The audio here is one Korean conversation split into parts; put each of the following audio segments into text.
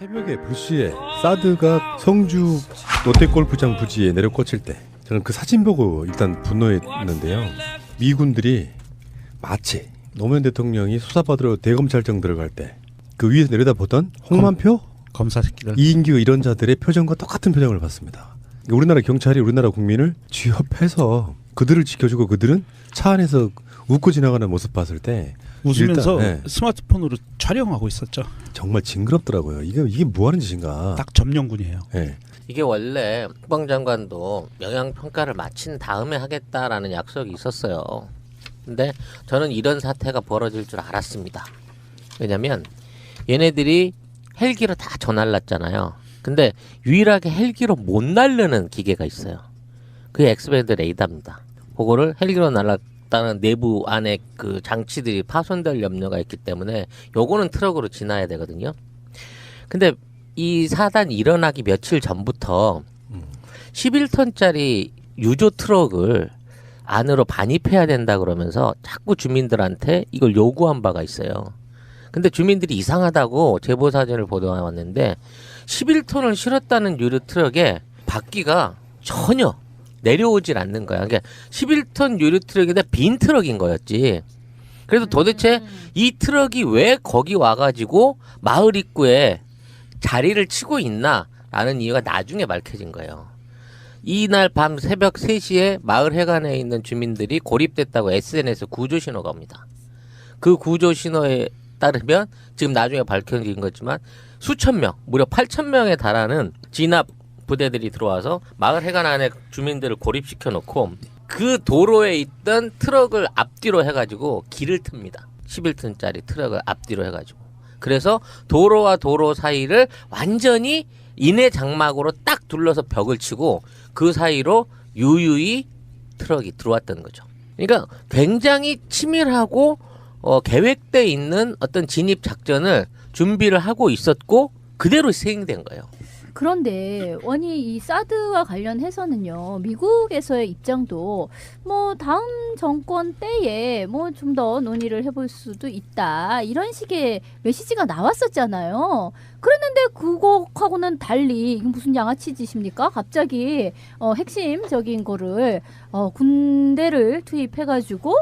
새벽에 불시에 사드가 성주 롯데골프장 부지에 내려 꽂힐 때 저는 그 사진 보고 일단 분노했는데요. 미군들이 마치 노무현 대통령이 수사받으러 대검찰청 들어갈 때 그 위에서 내려다보던 홍만표? 검사 새끼들. 이인규 이런 자들의 표정과 똑같은 표정을 봤습니다. 우리나라 경찰이 우리나라 국민을 취업해서 그들을 지켜주고 그들은 차 안에서 웃고 지나가는 모습 봤을 때 웃으면서 일단, 스마트폰으로 촬영하고 있었죠. 정말 징그럽더라고요. 이게 뭐 하는 짓인가. 딱 점령군이에요. 네. 이게 원래 국방장관도 영향평가를 마친 다음에 하겠다라는 약속이 있었어요. 근데 저는 이런 사태가 벌어질 줄 알았습니다. 왜냐면 얘네들이 헬기로 다 전날랐잖아요. 근데 유일하게 헬기로 못 날르는 기계가 있어요. 그게 엑스밴드 레이더입니다. 그거를 헬기로 날랐다는 내부 안에 그 장치들이 파손될 염려가 있기 때문에 요거는 트럭으로 지나야 되거든요. 근데 이 사단이 일어나기 며칠 전부터 11톤짜리 유조 트럭을 안으로 반입해야 된다 그러면서 자꾸 주민들한테 이걸 요구한 바가 있어요. 근데 주민들이 이상하다고 제보 사진을 보도해왔는데 11톤을 실었다는 유료 트럭에 바퀴가 전혀 내려오질 않는 거야. 그러니까 11톤 유료 트럭인데 빈 트럭인 거였지. 그래서 도대체 이 트럭이 왜 거기 와가지고 마을 입구에 자리를 치고 있나라는 이유가 나중에 밝혀진 거예요. 이날 밤 새벽 3시에 마을 해관에 있는 주민들이 고립됐다고 SNS에 구조 신호가 옵니다. 그 구조 신호에 따르면 지금 나중에 밝혀진 거지만 수천 명, 무려 8천 명에 달하는 진압 부대들이 들어와서 마을 해관 안에 주민들을 고립시켜 놓고 그 도로에 있던 트럭을 앞뒤로 해가지고 길을 틉니다. 11톤짜리 트럭을 앞뒤로 해가지고. 그래서 도로와 도로 사이를 완전히 인해 장막으로 딱 둘러서 벽을 치고 그 사이로 유유히 트럭이 들어왔다는 거죠. 그러니까 굉장히 치밀하고 계획돼 있는 어떤 진입 작전을 준비를 하고 있었고 그대로 시행된 거예요. 그런데 아니 이 사드와 관련해서는요 미국에서의 입장도 뭐 다음 정권 때에 뭐 좀 더 논의를 해볼 수도 있다 이런 식의 메시지가 나왔었잖아요. 그랬는데 그거하고는 달리 이게 무슨 양아치 짓입니까? 갑자기 핵심적인 거를 군대를 투입해가지고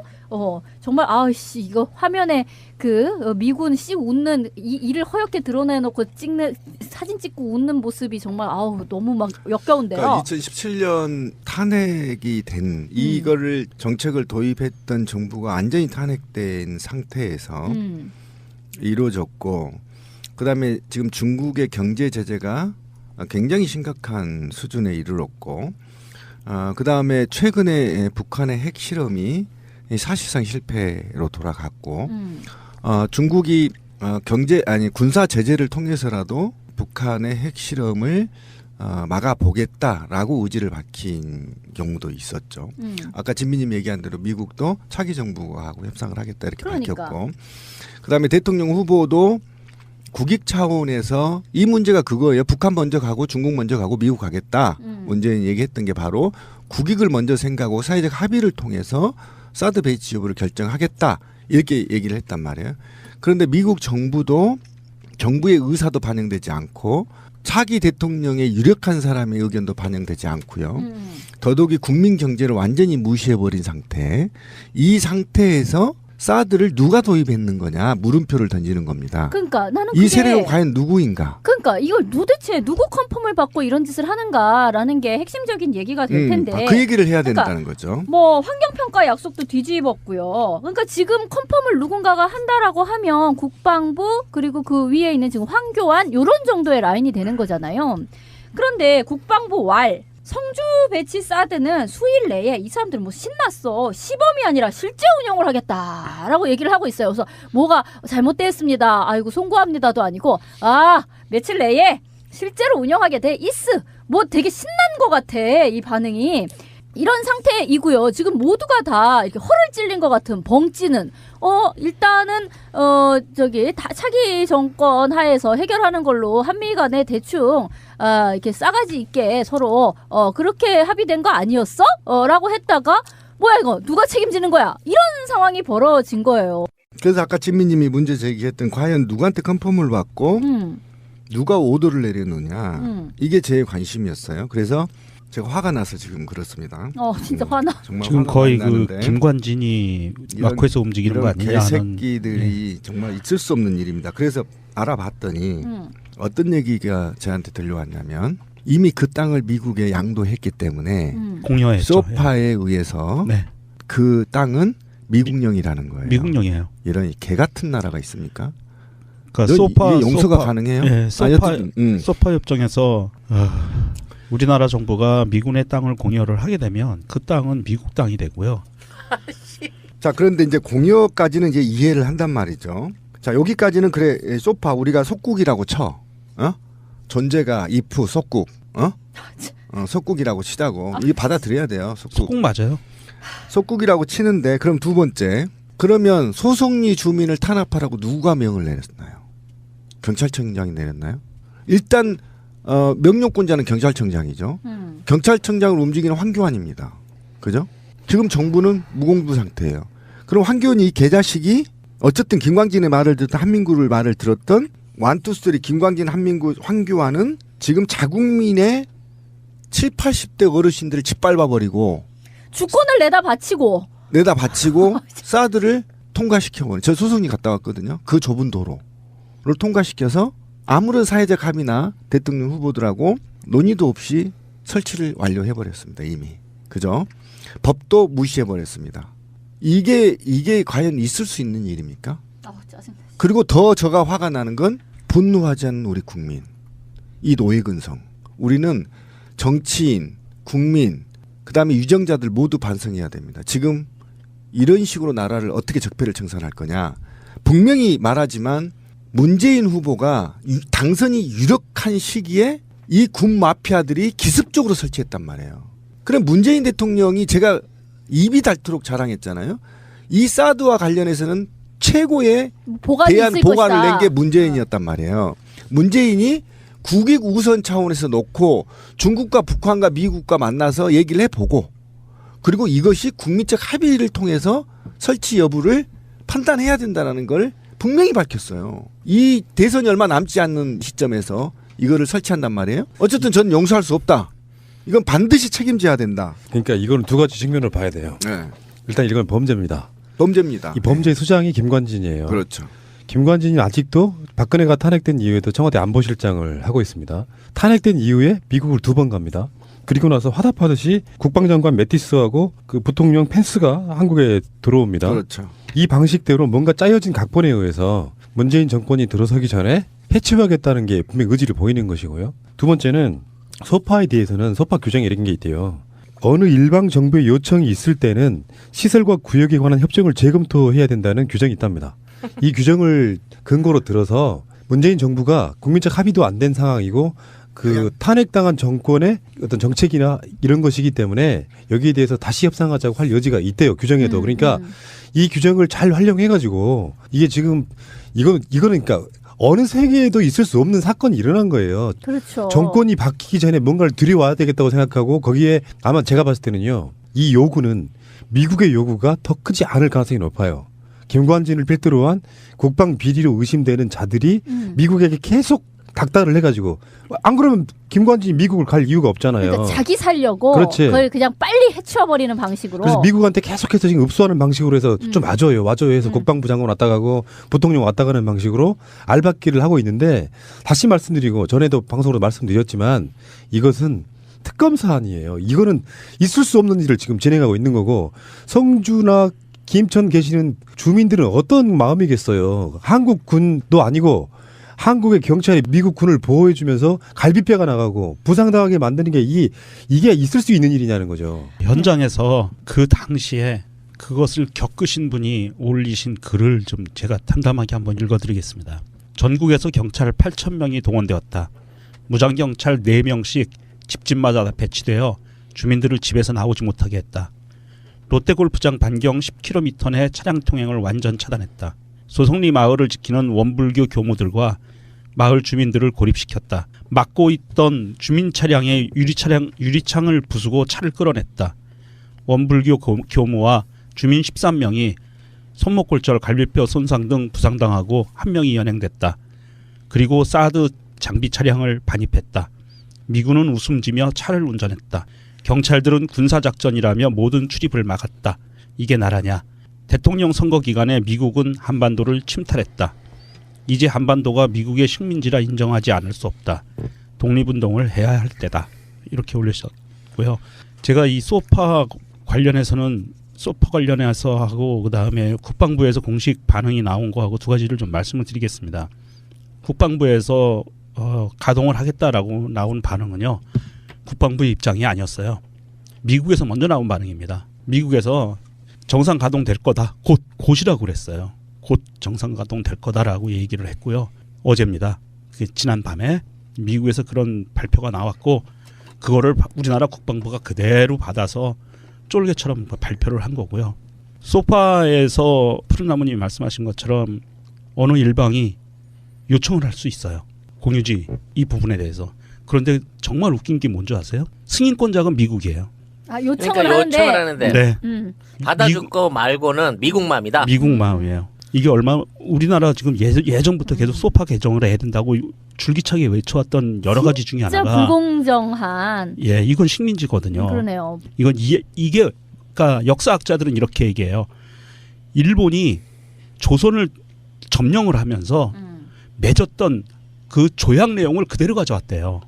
정말 아씨 이거 화면에 그 미군 씩 웃는 이를 허옇게 드러내놓고 찍는 사진 찍고 웃는 모습이 정말 너무 막 역겨운데요. 그러니까 2017년 탄핵이 된 이거를 정책을 도입했던 정부가 완전히 탄핵된 상태에서 이루어졌고 그다음에 지금 중국의 경제 제재가 굉장히 심각한 수준에 이르렀고 그다음에 최근에 북한의 핵실험이 사실상 실패로 돌아갔고 중국이 군사 제재를 통해서라도 북한의 핵실험을 막아보겠다라고 의지를 밝힌 경우도 있었죠. 아까 진미님 얘기한 대로 미국도 차기 정부하고 협상을 하겠다 이렇게 밝혔고 그다음에 대통령 후보도 국익 차원에서 이 문제가 그거예요. 북한 먼저 가고 중국 먼저 가고 미국 가겠다. 문재인 얘기했던 게 바로 국익을 먼저 생각하고 사회적 합의를 통해서 사드 배치 여부를 결정하겠다. 이렇게 얘기를 했단 말이에요. 그런데 미국 정부의 의사도 반영되지 않고 차기 대통령의 유력한 사람의 의견도 반영되지 않고요. 더더욱이 국민 경제를 완전히 무시해버린 상태. 이 상태에서 사드를 누가 도입했는 거냐 물음표를 던지는 겁니다. 그러니까 나는 이 세력은 과연 누구인가? 그러니까 이걸 도대체 누구 컨펌을 받고 이런 짓을 하는가라는 게 핵심적인 얘기가 될 텐데 그 얘기를 해야 된다는 거죠. 뭐 환경평가 약속도 뒤집었고요. 그러니까 지금 컨펌을 누군가가 한다라고 하면 국방부 그리고 그 위에 있는 지금 황교안 이런 정도의 라인이 되는 거잖아요. 그런데 국방부 성주 배치 사드는 수일 내에 이 사람들 뭐 신났어. 시범이 아니라 실제 운영을 하겠다라고 얘기를 하고 있어요. 그래서 뭐가 잘못됐습니다. 아이고 송구합니다도 아니고 며칠 내에 실제로 운영하게 돼 있어. 뭐 되게 신난 것 같아 이 반응이. 이런 상태이고요. 지금 모두가 다 이렇게 허를 찔린 것 같은 벙찌는 일단은 차기 정권 하에서 해결하는 걸로 한미 간에 대충 이렇게 싸가지 있게 서로 그렇게 합의된 거 아니었어? 라고 했다가 뭐야 이거 누가 책임지는 거야? 이런 상황이 벌어진 거예요. 그래서 아까 진미님이 문제 제기했던 과연 누구한테 컨펌을 받고 누가 오더를 내려놓냐 이게 제 관심이었어요. 그래서 제가 화가 나서 지금 그렇습니다. 진짜 화나. 정말 지금 화가 거의 많이 그 나는데 김관진이 마크에서 움직이는 거 이런 아니냐 하는. 개새끼들이 정말 있을 수 없는 일입니다. 그래서 알아봤더니 어떤 얘기가 저한테 들려왔냐면 이미 그 땅을 미국에 양도했기 때문에 공여했죠. 소파에 의해서 네. 그 땅은 미국령이라는 거예요. 미국령이에요. 이런 개 같은 나라가 있습니까? 그러니까 소파 이게 용서가 소파, 가능해요? 네, 소파 여튼, 소파 협정에서 우리나라 정부가 미군의 땅을 공여를 하게 되면 그 땅은 미국 땅이 되고요. 자, 그런데 이제 공여까지는 이제 이해를 한단 말이죠. 자, 여기까지는 그래 소파 우리가 속국이라고 쳐. 존재가 if 속국. 속국이라고 치자고. 이게 받아들여야 돼요. 속국 맞아요. 속국이라고 치는데 그럼 두 번째. 그러면 소송리 주민을 탄압하라고 누가 명을 내렸나요? 경찰청장이 내렸나요? 일단 명령권자는 경찰청장이죠. 경찰청장을 움직이는 황교안입니다. 그죠? 지금 정부는 무공부 상태예요. 그럼 황교안이 이 개자식이 어쨌든 김광진의 말을 듣던 한민구를 말을 들었던 1, 2, 3 김광진, 한민구, 황교안은 지금 자국민의 7, 80대 어르신들을 짓밟아버리고 주권을 내다 바치고 사드를 통과시켜버린. 저 소송이 갔다 왔거든요. 그 좁은 도로를 통과시켜서 아무런 사회적 합의나 대통령 후보들하고 논의도 없이 설치를 완료해버렸습니다. 이미. 그죠? 법도 무시해버렸습니다. 이게 과연 있을 수 있는 일입니까? 짜증나. 그리고 더 저가 화가 나는 건 분노하지 않는 우리 국민. 이 노예근성. 우리는 정치인, 국민, 그다음에 유정자들 모두 반성해야 됩니다. 지금 이런 식으로 나라를 어떻게 적폐를 청산할 거냐. 분명히 말하지만 문재인 후보가 당선이 유력한 시기에 이 군 마피아들이 기습적으로 설치했단 말이에요. 그럼 문재인 대통령이 제가 입이 닳도록 자랑했잖아요. 이 사드와 관련해서는 최고의 대한 보관을 낸 게 문재인이었단 말이에요. 문재인이 국익 우선 차원에서 놓고 중국과 북한과 미국과 만나서 얘기를 해보고 그리고 이것이 국민적 합의를 통해서 설치 여부를 판단해야 된다는 걸 분명히 밝혔어요. 이 대선이 얼마 남지 않는 시점에서 이거를 설치한단 말이에요. 어쨌든 저는 용서할 수 없다. 이건 반드시 책임져야 된다. 그러니까 이거는 두 가지 측면을 봐야 돼요. 네. 일단 이건 범죄입니다. 범죄입니다. 이 범죄의 수장이 김관진이에요. 그렇죠. 김관진이 아직도 박근혜가 탄핵된 이후에도 청와대 안보실장을 하고 있습니다. 탄핵된 이후에 미국을 2번 갑니다. 그리고 나서 화답하듯이 국방장관 매티스하고 그 부통령 펜스가 한국에 들어옵니다. 그렇죠. 이 방식대로 뭔가 짜여진 각본에 의해서 문재인 정권이 들어서기 전에 해체하겠다는 게 분명히 의지를 보이는 것이고요. 두 번째는 소파에 대해서는 소파 규정에 이런 게 있대요. 어느 일방 정부의 요청이 있을 때는 시설과 구역에 관한 협정을 재검토해야 된다는 규정이 있답니다. 이 규정을 근거로 들어서 문재인 정부가 국민적 합의도 안 된 상황이고 그 탄핵당한 정권의 어떤 정책이나 이런 것이기 때문에 여기에 대해서 다시 협상하자고 할 여지가 있대요. 규정에도. 그러니까 이 규정을 잘 활용해가지고 이게 지금 이거는 그러니까 어느 세계에도 있을 수 없는 사건이 일어난 거예요. 그렇죠. 정권이 바뀌기 전에 뭔가를 들여와야 되겠다고 생각하고 거기에 아마 제가 봤을 때는요. 이 요구는 미국의 요구가 더 크지 않을 가능성이 높아요. 김관진을 필두로 한 국방 비리로 의심되는 자들이 미국에게 계속 닥달을 해가지고 안 그러면 김관진이 미국을 갈 이유가 없잖아요. 그러니까 자기 살려고 그렇지. 그걸 그냥 빨리 해치워버리는 방식으로. 그래서 미국한테 계속해서 지금 읍수하는 방식으로 해서 좀 와줘요 해서 국방부 장관 왔다 가고 부통령 왔다 가는 방식으로 알박기를 하고 있는데 다시 말씀드리고 전에도 방송으로 말씀드렸지만 이것은 특검 사안이에요. 이거는 있을 수 없는 일을 지금 진행하고 있는 거고 성주나 김천 계시는 주민들은 어떤 마음이겠어요. 한국 군도 아니고 한국의 경찰이 미국 군을 보호해주면서 갈비뼈가 나가고 부상당하게 만드는 게 이게 있을 수 있는 일이냐는 거죠. 현장에서 그 당시에 그것을 겪으신 분이 올리신 글을 좀 제가 담담하게 한번 읽어드리겠습니다. 전국에서 경찰 8,000명이 동원되었다. 무장경찰 4명씩 집집마다 배치되어 주민들을 집에서 나오지 못하게 했다. 롯데골프장 반경 10km 내 차량 통행을 완전 차단했다. 소송리 마을을 지키는 원불교 교무들과 마을 주민들을 고립시켰다. 막고 있던 주민 차량의 유리창을 부수고 차를 끌어냈다. 원불교 교무와 주민 13명이 손목골절, 갈비뼈 손상 등 부상당하고 1명이 연행됐다. 그리고 사드 장비 차량을 반입했다. 미군은 웃음지며 차를 운전했다. 경찰들은 군사작전이라며 모든 출입을 막았다. 이게 나라냐. 대통령 선거 기간에 미국은 한반도를 침탈했다. 이제 한반도가 미국의 식민지라 인정하지 않을 수 없다. 독립운동을 해야 할 때다. 이렇게 올리셨고요. 제가 이 소파 관련해서 하고 그다음에 국방부에서 공식 반응이 나온 거하고 두 가지를 좀 말씀을 드리겠습니다. 국방부에서 가동을 하겠다라고 나온 반응은요. 국방부의 입장이 아니었어요. 미국에서 먼저 나온 반응입니다. 미국에서 정상 가동될 거다. 곧이라고 그랬어요. 곧 정상 가동될 거다라고 얘기를 했고요. 어제입니다. 지난 밤에 미국에서 그런 발표가 나왔고 그거를 우리나라 국방부가 그대로 받아서 쫄개처럼 발표를 한 거고요. 소파에서 푸른나무님이 말씀하신 것처럼 어느 일방이 요청을 할 수 있어요. 공유지 이 부분에 대해서. 그런데 정말 웃긴 게 뭔지 아세요? 승인권자가 미국이에요. 아, 요청을 그러니까 하는데. 요청을 하는데 네. 받아줄 거 말고는 미국 맘이다. 미국 마음이에요. 이게 우리나라 지금 예전부터 계속 소파 개정을 해야 된다고 줄기차게 외쳐왔던 여러 가지 중에 진짜 하나가 불공정한. 예, 이건 식민지거든요. 그러네요. 이건 이게 그러니까 역사학자들은 이렇게 얘기해요. 일본이 조선을 점령을 하면서 맺었던 그 조약 내용을 그대로 가져왔대요.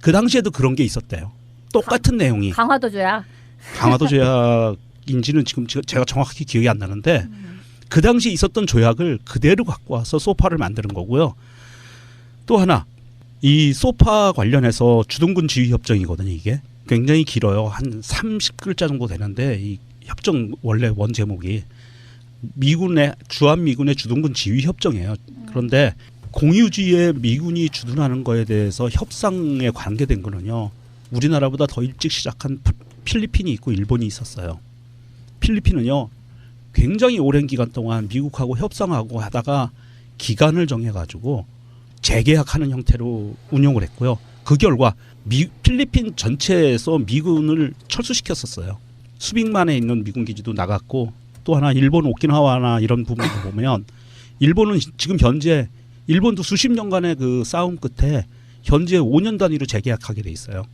그 당시에도 그런 게 있었대요. 똑같은 내용이. 강화도 조약. 강화도 조약인지는 지금 제가 정확히 기억이 안 나는데 그 당시 있었던 조약을 그대로 갖고 와서 소파를 만드는 거고요. 또 하나 이 소파 관련해서 주둔군 지휘 협정이거든요. 이게 굉장히 길어요. 한 30글자 정도 되는데 이 협정 원래 원 제목이 주한미군의 주둔군 지휘 협정이에요. 그런데 공유지에 미군이 주둔하는 거에 대해서 협상에 관계된 거는요. 우리나라보다 더 일찍 시작한 필리핀이 있고 일본이 있었어요. 필리핀은요. 굉장히 오랜 기간 동안 미국하고 협상하고 하다가 기간을 정해가지고 재계약하는 형태로 운용을 했고요. 그 결과 필리핀 전체에서 미군을 철수시켰었어요. 수빅만에 있는 미군 기지도 나갔고 또 하나 일본 오키나와나 이런 부분도 보면 일본은 지금 현재 일본도 수십 년간의 그 싸움 끝에 현재 5년 단위로 재계약하게 돼 있어요.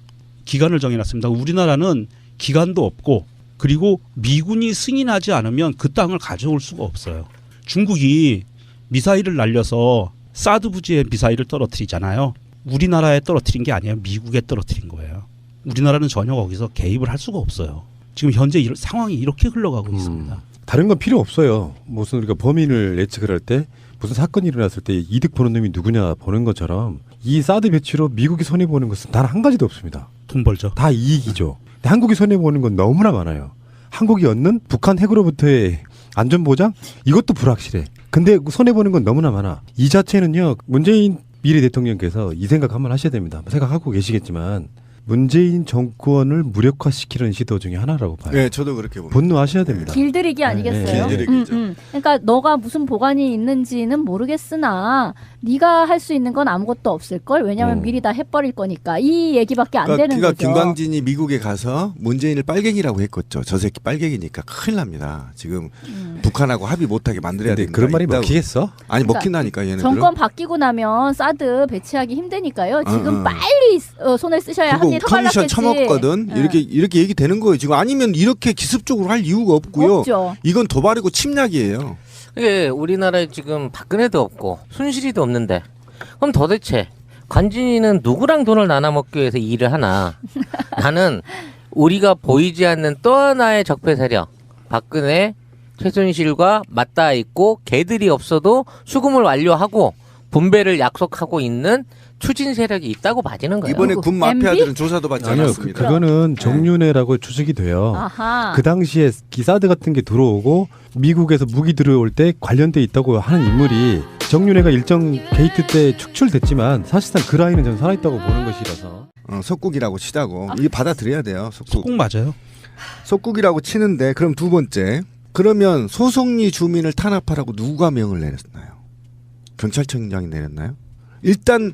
기간을 정해놨습니다. 우리나라는 기간도 없고 그리고 미군이 승인하지 않으면 그 땅을 가져올 수가 없어요. 중국이 미사일을 날려서 사드 부지에 미사일을 떨어뜨리잖아요. 우리나라에 떨어뜨린 게 아니에요. 미국에 떨어뜨린 거예요. 우리나라는 전혀 거기서 개입을 할 수가 없어요. 지금 현재 상황이 이렇게 흘러가고 있습니다. 다른 건 필요 없어요. 무슨 우리가 범인을 예측을 할 때 무슨 사건이 일어났을 때 이득 보는 놈이 누구냐 보는 것처럼 이 사드 배치로 미국이 손해보는 것은 단 한 가지도 없습니다. 돈 벌죠. 다 이익이죠. 근데 한국이 손해보는 건 너무나 많아요. 한국이 얻는 북한 핵으로부터의 안전보장? 이것도 불확실해. 근데 손해보는 건 너무나 많아. 이 자체는요. 문재인 미래 대통령께서 이 생각 한번 하셔야 됩니다. 생각하고 계시겠지만 문재인 정권을 무력화시키는 시도 중에 하나라고 봐요. 네, 저도 그렇게 봅니다. 분노하셔야 됩니다. 길들이기 아니겠어요? 길들이기죠. 그러니까 너가 무슨 보관이 있는지는 모르겠으나 네가 할 수 있는 건 아무것도 없을걸? 왜냐하면 미리 다 해버릴 거니까. 이 얘기밖에 안 되는 거죠. 김광진이 미국에 가서 문재인을 빨갱이라고 했겠죠. 저 새끼 빨갱이니까 큰일 납니다. 지금 북한하고 합의 못하게 만들어야 된다. 그런 말이 먹히겠어? 아니 그러니까 먹힌다니까 얘네들은. 정권 바뀌고 나면 사드 배치하기 힘드니까요. 지금 빨리 손을 쓰셔야 그거 한일 커미션 처먹거든. 이렇게 얘기되는 거예요. 지금 아니면 이렇게 기습적으로 할 이유가 없고요. 없죠. 이건 도발이고 침략이에요. 이게 우리나라에 지금 박근혜도 없고 순실이도 없는데 그럼 도대체 관진이는 누구랑 돈을 나눠 먹기 위해서 일을 하나? 나는 우리가 보이지 않는 또 하나의 적폐 세력 박근혜, 최순실과 맞닿아 있고 걔들이 없어도 수금을 완료하고 분배를 약속하고 있는 추진 세력이 있다고 봐지는 거예요. 이번에 군 마피아들은 조사도 받지 아니요, 않았습니다. 그거는 정윤회라고 추측이 돼요. 아하. 그 당시에 기사드 같은 게 들어오고 미국에서 무기 들어올 때 관련돼 있다고 하는 인물이 정윤회가 일정 게이트 때 축출됐지만 사실상 그 라인은 전 살아있다고 보는 것이라서. 속국이라고 치자고. 이게 받아들여야 돼요. 속국 맞아요. 속국이라고 치는데 그럼 두 번째. 그러면 소송리 주민을 탄압하라고 누가 명을 내렸나요? 경찰청장이 내렸나요? 일단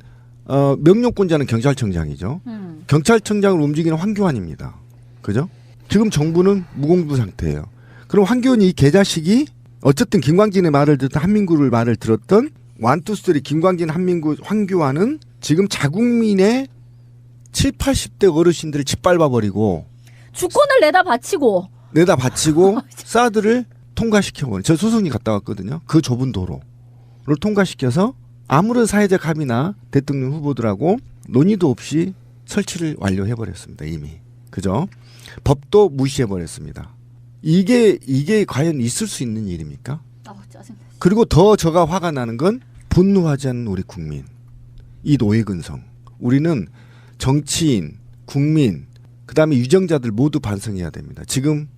명령권자는 경찰청장이죠. 경찰청장을 움직이는 황교안입니다. 그죠? 지금 정부는 무공부 상태예요. 그럼 황교안이 이 개자식이 어쨌든 김광진의 말을 듣던 한민구를 말을 들었던 1, 2, 3 김광진, 한민구, 황교안은 지금 자국민의 7, 80대 어르신들을 짓밟아버리고 주권을 내다 바치고 사드를 통과시켜버린. 저 수송이 갔다 왔거든요. 그 좁은 도로를 통과시켜서 아무런 사회적 합의나 대통령 후보들하고 논의도 없이 설치를 완료해버렸습니다. 이미. 그죠? 법도 무시해버렸습니다. 이게 과연 있을 수 있는 일입니까? 짜증나. 그리고 더 제가 화가 나는 건 분노하지 않는 우리 국민. 이 노예근성. 우리는 정치인, 국민, 그다음에 유정자들 모두 반성해야 됩니다. 지금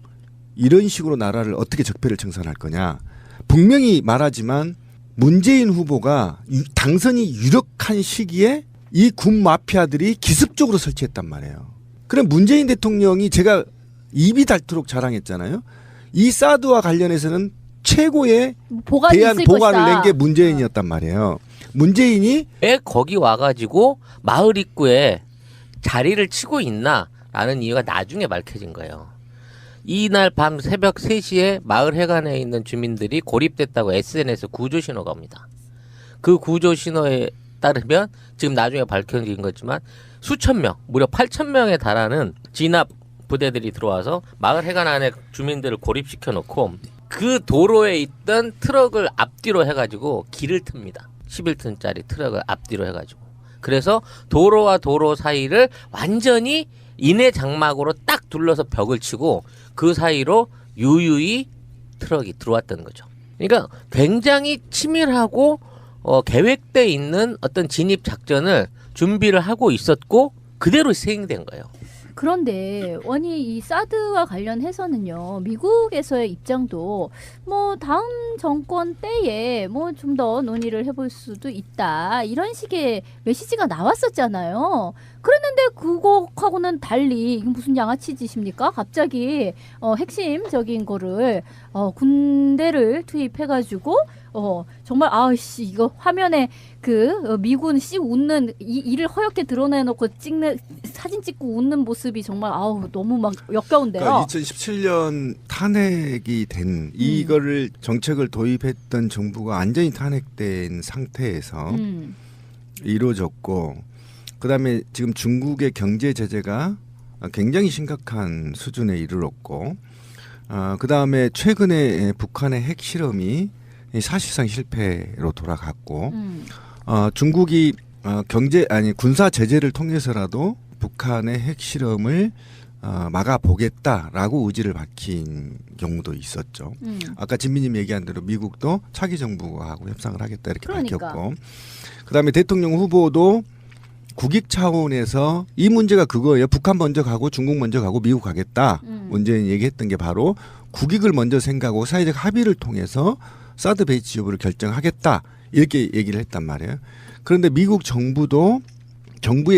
이런 식으로 나라를 어떻게 적폐를 청산할 거냐. 분명히 말하지만 문재인 후보가 당선이 유력한 시기에 이 군 마피아들이 기습적으로 설치했단 말이에요. 그럼 문재인 대통령이 제가 입이 닳도록 자랑했잖아요. 이 사드와 관련해서는 최고의 대한 보관을 낸 게 문재인이었단 말이에요. 문재인이 왜 거기 와가지고 마을 입구에 자리를 치고 있나라는 이유가 나중에 밝혀진 거예요. 이날 밤 새벽 3시에 마을 해관에 있는 주민들이 고립됐다고 SNS에 구조 신호가 옵니다. 그 구조 신호에 따르면 지금 나중에 밝혀진 거지만 수천 명, 무려 8,000명에 달하는 진압 부대들이 들어와서 마을 해관 안에 주민들을 고립시켜 놓고 그 도로에 있던 트럭을 앞뒤로 해가지고 길을 틉니다. 11톤짜리 트럭을 앞뒤로 해가지고. 그래서 도로와 도로 사이를 완전히 인해 장막으로 딱 둘러서 벽을 치고 그 사이로 유유히 트럭이 들어왔다는 거죠. 그러니까 굉장히 치밀하고 계획돼 있는 어떤 진입 작전을 준비를 하고 있었고 그대로 시행된 거예요. 그런데 원이 이 사드와 관련해서는요, 미국에서의 입장도 뭐 다음 정권 때에 뭐 좀 더 논의를 해볼 수도 있다, 이런 식의 메시지가 나왔었잖아요. 그랬는데 그거하고는 달리 이게 무슨 양아치 짓입니까? 갑자기 핵심적인 거를 군대를 투입해가지고 정말 아씨 이거 화면에 그 미군 씩 웃는 이를 허옇게 드러내놓고 사진 찍고 웃는 모습이 정말 너무 막 역겨운데요. 그러니까 2017년 탄핵이 된 이거를 정책을 도입했던 정부가 완전히 탄핵된 상태에서 이루어졌고, 그다음에 지금 중국의 경제 제재가 굉장히 심각한 수준에 이르렀고, 그다음에 최근에 북한의 핵 실험이 사실상 실패로 돌아갔고, 중국이 군사 제재를 통해서라도 북한의 핵 실험을 막아보겠다라고 의지를 밝힌 경우도 있었죠. 아까 진미님 얘기한 대로 미국도 차기 정부하고 협상을 하겠다 이렇게 밝혔고, 그다음에 대통령 후보도 국익 차원에서 이 문제가 그거예요. 북한 먼저 가고 중국 먼저 가고 미국 가겠다. 문재인이 얘기했던 게 바로 국익을 먼저 생각하고 사회적 합의를 통해서 사드 배치 여부를 결정하겠다, 이렇게 얘기를 했단 말이에요. 그런데 미국 정부의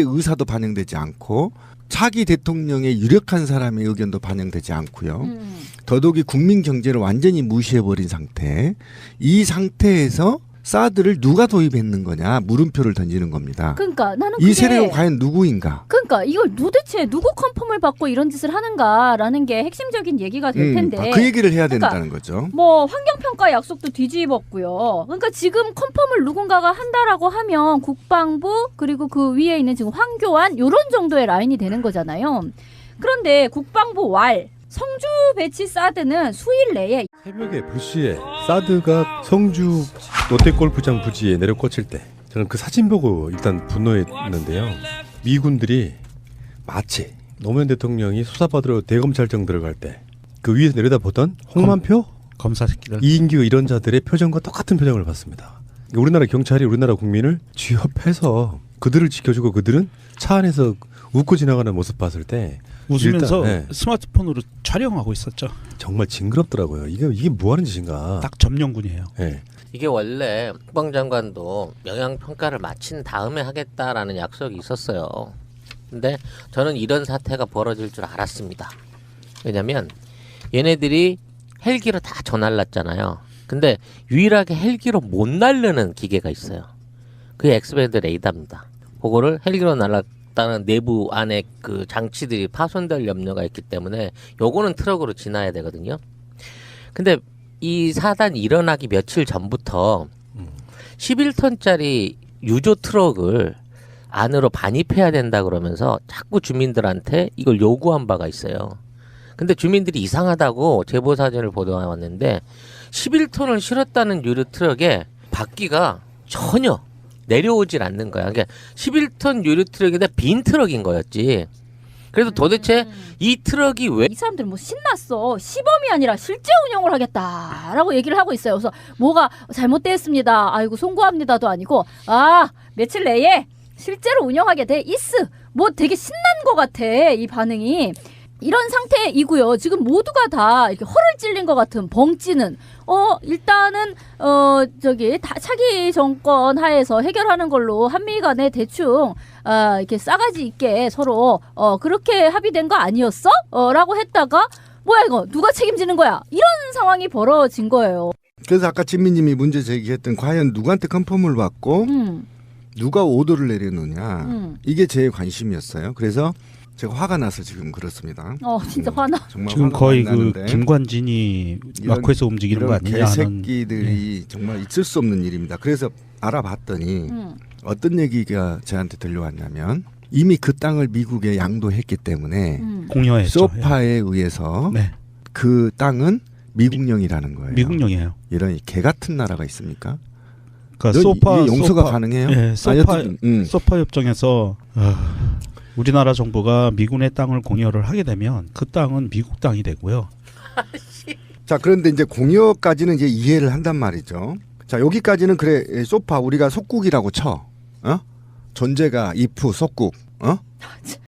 의사도 반영되지 않고 차기 대통령의 유력한 사람의 의견도 반영되지 않고요. 더더욱이 국민 경제를 완전히 무시해버린 상태. 이 상태에서 사드를 누가 도입했는 거냐 물음표를 던지는 겁니다. 그러니까 나는 이 세력은 과연 누구인가? 그러니까 이걸 도대체 누구 컨펌을 받고 이런 짓을 하는가라는 게 핵심적인 얘기가 될 텐데 그 얘기를 해야 된다는 거죠. 뭐 환경평가 약속도 뒤집었고요. 그러니까 지금 컨펌을 누군가가 한다라고 하면 국방부 그리고 그 위에 있는 지금 황교안 이런 정도의 라인이 되는 거잖아요. 그런데 국방부 성주 배치 사드는 수일 내에 새벽에 불시에 사드가 성주 롯데골프장 부지에 내려꽂힐 때 저는 그 사진 보고 일단 분노했는데요. 미군들이 마치 노무현 대통령이 수사받으러 대검찰청 들어갈 때 그 위에서 내려다보던 홍만표, 검사 새끼들, 이인규 이런 자들의 표정과 똑같은 표정을 봤습니다. 우리나라 경찰이 우리나라 국민을 취업해서 그들을 지켜주고 그들은 차 안에서 웃고 지나가는 모습 봤을 때 웃으면서 스마트폰으로 촬영하고 있었죠. 정말 징그럽더라고요. 이게 뭐 하는 짓인가. 딱 점령군이에요. 네. 이게 원래 국방장관도 영향평가를 마친 다음에 하겠다라는 약속이 있었어요. 근데 저는 이런 사태가 벌어질 줄 알았습니다. 왜냐면 얘네들이 헬기로 다 전날랐잖아요. 근데 유일하게 헬기로 못 날르는 기계가 있어요. 그게 엑스밴드 레이더입니다. 그거를 헬기로 날랐다는 내부 안에 그 장치들이 파손될 염려가 있기 때문에 요거는 트럭으로 지나야 되거든요. 근데 이 사단이 일어나기 며칠 전부터 11톤짜리 유조 트럭을 안으로 반입해야 된다 그러면서 자꾸 주민들한테 이걸 요구한 바가 있어요. 근데 주민들이 이상하다고 제보 사진을 보도해왔는데 11톤을 실었다는 유류 트럭에 바퀴가 전혀 내려오질 않는 거야. 그러니까 11톤 유류 트럭인데 빈 트럭인 거였지. 그래서 도대체 이 트럭이 왜 이 사람들은 뭐 신났어. 시범이 아니라 실제 운영을 하겠다라고 얘기를 하고 있어요. 그래서 뭐가 잘못됐습니다. 아이고 송구합니다도 아니고 며칠 내에 실제로 운영하게 돼 있어. 뭐 되게 신난 것 같아 이 반응이. 이런 상태이고요. 지금 모두가 다 이렇게 허를 찔린 것 같은 벙찌는 일단은 차기 정권 하에서 해결하는 걸로 한미 간에 대충 이렇게 싸가지 있게 서로 그렇게 합의된 거 아니었어? 라고 했다가 뭐야 이거 누가 책임지는 거야? 이런 상황이 벌어진 거예요. 그래서 아까 진미님이 문제 제기했던 과연 누구한테 컨펌을 받고 누가 오더를 내려놓냐 이게 제 관심이었어요. 그래서 제가 화가 나서 지금 그렇습니다. 진짜 화나. 정말 지금 화가 거의 나는데 김관진이 마크에서 움직이는 거 아니냐 하는. 개새끼들이 정말 있을 수 없는 일입니다. 그래서 알아봤더니 어떤 얘기가 저한테 들려왔냐면 이미 그 땅을 미국에 양도했기 때문에 공여했죠. 소파에 의해서 네. 그 땅은 미국령이라는 거예요. 미국령이에요. 이런 개 같은 나라가 있습니까? 그러니까 소파 이게 용서가 소파, 가능해요? 네, 소파 협정에서 우리나라 정부가 미군의 땅을 공여를 하게 되면 그 땅은 미국 땅이 되고요. 자, 그런데 이제 공여까지는 이제 이해를 한단 말이죠. 자, 여기까지는 그래 소파 우리가 속국이라고 쳐. 존재가 if 속국.